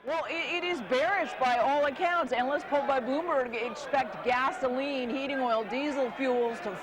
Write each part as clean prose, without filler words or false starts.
Well, it is bearish by all accounts. Analysts polled by Bloomberg expect gasoline, heating oil, diesel fuels to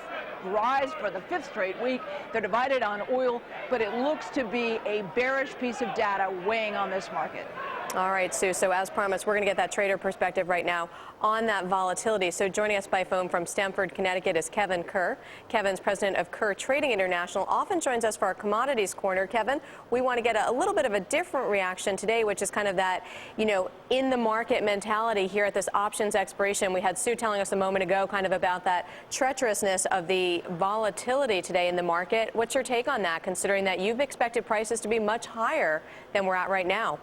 rise for the 5th straight week. They're divided on oil, but it looks to be a bearish piece of data weighing on this market. All right, Sue, so as promised, we're going to get that trader perspective right now on that volatility. So joining us by phone from Stamford, Connecticut is Kevin Kerr. Kevin's president of Kerr Trading International, often joins us for our commodities corner. Kevin, we want to get a little bit of a different reaction today, which is kind of that, in the market mentality here at this options expiration. We had Sue telling us a moment ago kind of about that treacherousness of the volatility today in the market. What's your take on that, considering that you've expected prices to be much higher than we're at right now?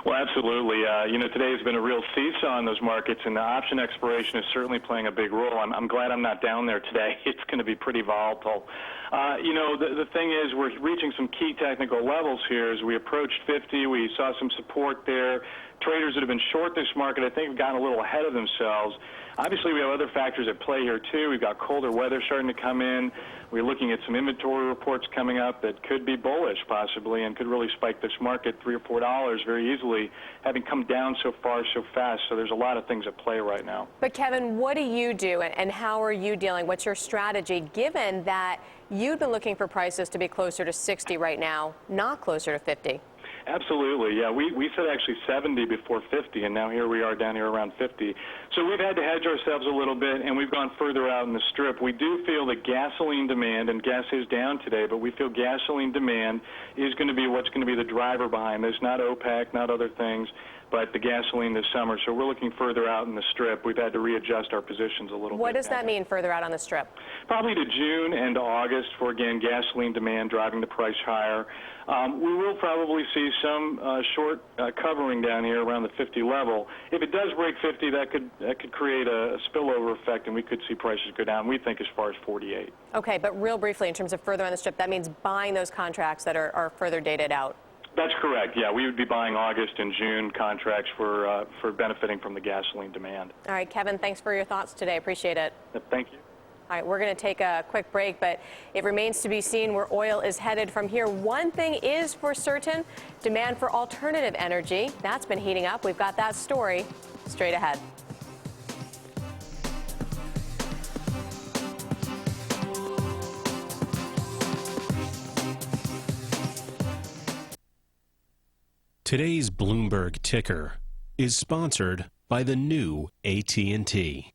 Well, absolutely. Today has been a real seesaw in those markets, and the option expiration is certainly playing a big role. I'm glad I'm not down there today. It's going to be pretty volatile. The thing is, we're reaching some key technical levels here. As we approached 50, we saw some support there. Traders that have been short this market, I think, have gotten a little ahead of themselves. Obviously, we have other factors at play here, too. We've got colder weather starting to come in. We're looking at some inventory reports coming up that could be bullish, possibly, and could really spike this market $3 or $4 very easily, having come down so far so fast. So there's a lot of things at play right now. But, Kevin, what do you do, and how are you dealing? What's your strategy, given that you've been looking for prices to be closer to 60 right now, not closer to 50? Absolutely, yeah. We said actually 70 before 50, and now here we are down here around 50. So we've had to hedge ourselves a little bit, and we've gone further out in the strip. We do feel that gasoline demand, and gas is down today, but we feel gasoline demand is going to be what's going to be the driver behind this, not OPEC, not other things, but the gasoline this summer. So we're looking further out in the strip. We've had to readjust our positions a little bit. What does that mean, further out on the strip? Probably to June and to August for, again, gasoline demand driving the price higher. We will probably see some short covering down here around the 50 level. If it does break 50, that could create a spillover effect, and we could see prices go down, we think, as far as 48. Okay, but real briefly, in terms of further on the strip, that means buying those contracts that are further dated out. That's correct. Yeah, we would be buying August and June contracts for benefiting from the gasoline demand. All right, Kevin, thanks for your thoughts today. Appreciate it. Thank you. All right, we're going to take a quick break, but it remains to be seen where oil is headed from here. One thing is for certain, demand for alternative energy, that's been heating up. We've got that story straight ahead. Today's Bloomberg ticker is sponsored by the new AT&T.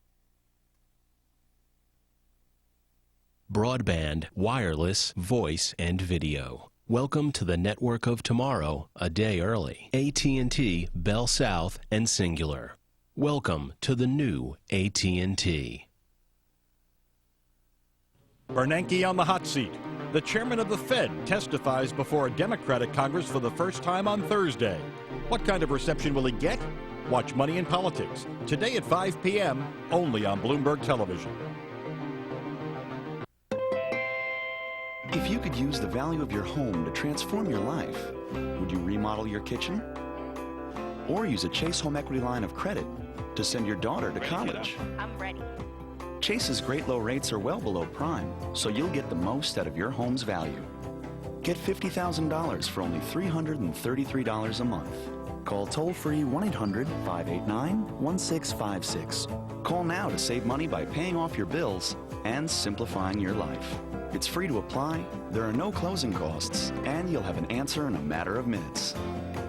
Broadband, wireless, voice, and video. Welcome to the network of tomorrow, a day early. AT&T, Bell South, and Singular. Welcome to the new AT&T. Bernanke on the hot seat. The chairman of the Fed testifies before a Democratic Congress for the first time on Thursday. What kind of reception will he get? Watch Money in Politics, today at 5 p.m., only on Bloomberg Television. If you could use the value of your home to transform your life, would you remodel your kitchen? Or use a Chase home equity line of credit to send your daughter to college? I'm ready. Chase's great low rates are well below prime, so you'll get the most out of your home's value. Get $50,000 for only $333 a month. Call toll-free 1-800-589-1656. Call now to save money by paying off your bills and simplifying your life. It's free to apply, there are no closing costs, and you'll have an answer in a matter of minutes.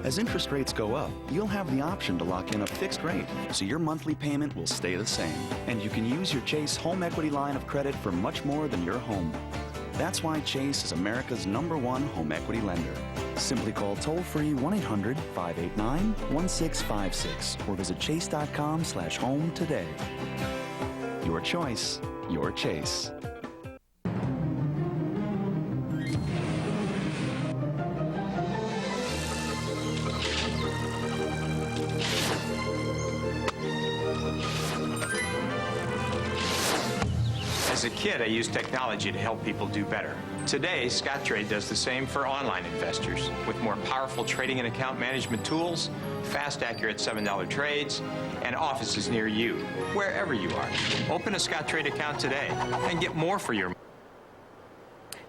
As interest rates go up, you'll have the option to lock in a fixed rate, so your monthly payment will stay the same. And you can use your Chase home equity line of credit for much more than your home. That's why Chase is America's #1 home equity lender. Simply call toll-free 1-800-589-1656 or visit chase.com/home today. Your choice, your Chase. As a kid, I used technology to help people do better. Today, Scottrade does the same for online investors with more powerful trading and account management tools, fast, accurate $7 trades, and offices near you, wherever you are. Open a Scottrade account today and get more for your money.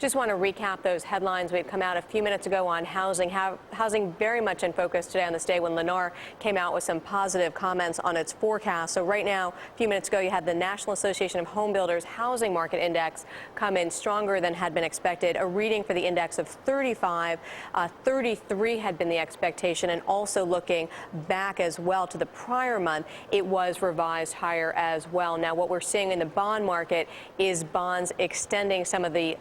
Just want to recap those headlines. We've come out a few minutes ago on housing. Housing very much in focus today on this day when Lennar came out with some positive comments on its forecast. So right now, a few minutes ago, you had the National Association of Home Builders Housing Market Index come in stronger than had been expected. A reading for the index of 35, 33 had been the expectation, and also looking back as well to the prior month, it was revised higher as well. Now, what we're seeing in the bond market is bonds extending some of the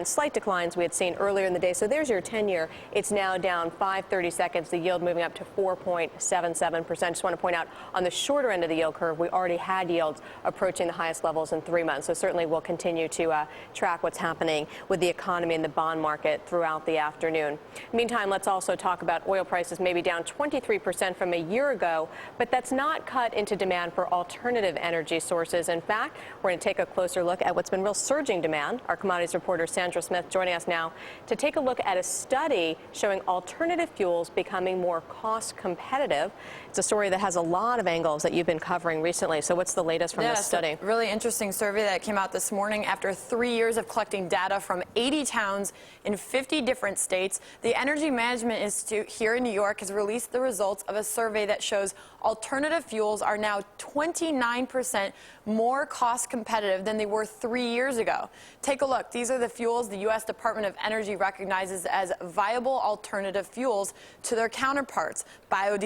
slight declines we had seen earlier in the day. So there's your 10-year. It's now down 5/32, the yield moving up to 4.77%. Just want to point out on the shorter end of the yield curve, we already had yields approaching the highest levels in 3 months. So certainly we'll continue to track what's happening with the economy and the bond market throughout the afternoon. Meantime, let's also talk about oil prices, maybe down 23% from a year ago, but that's not cut into demand for alternative energy sources. In fact, we're going to take a closer look at what's been real surging demand. Our commodities reporter Sandra Smith joining us now to take a look at a study showing alternative fuels becoming more cost competitive. It's a story that has a lot of angles that you've been covering recently. So what's the latest from this study? A really interesting survey that came out this morning after 3 years of collecting data from 80 towns in 50 different states. The Energy Management Institute here in New York has released the results of a survey that shows alternative fuels are now 29% more cost competitive than they were 3 years ago. Take a look. These are the fuels the U.S. Department of Energy recognizes as viable alternative fuels to their counterparts. Biodiesel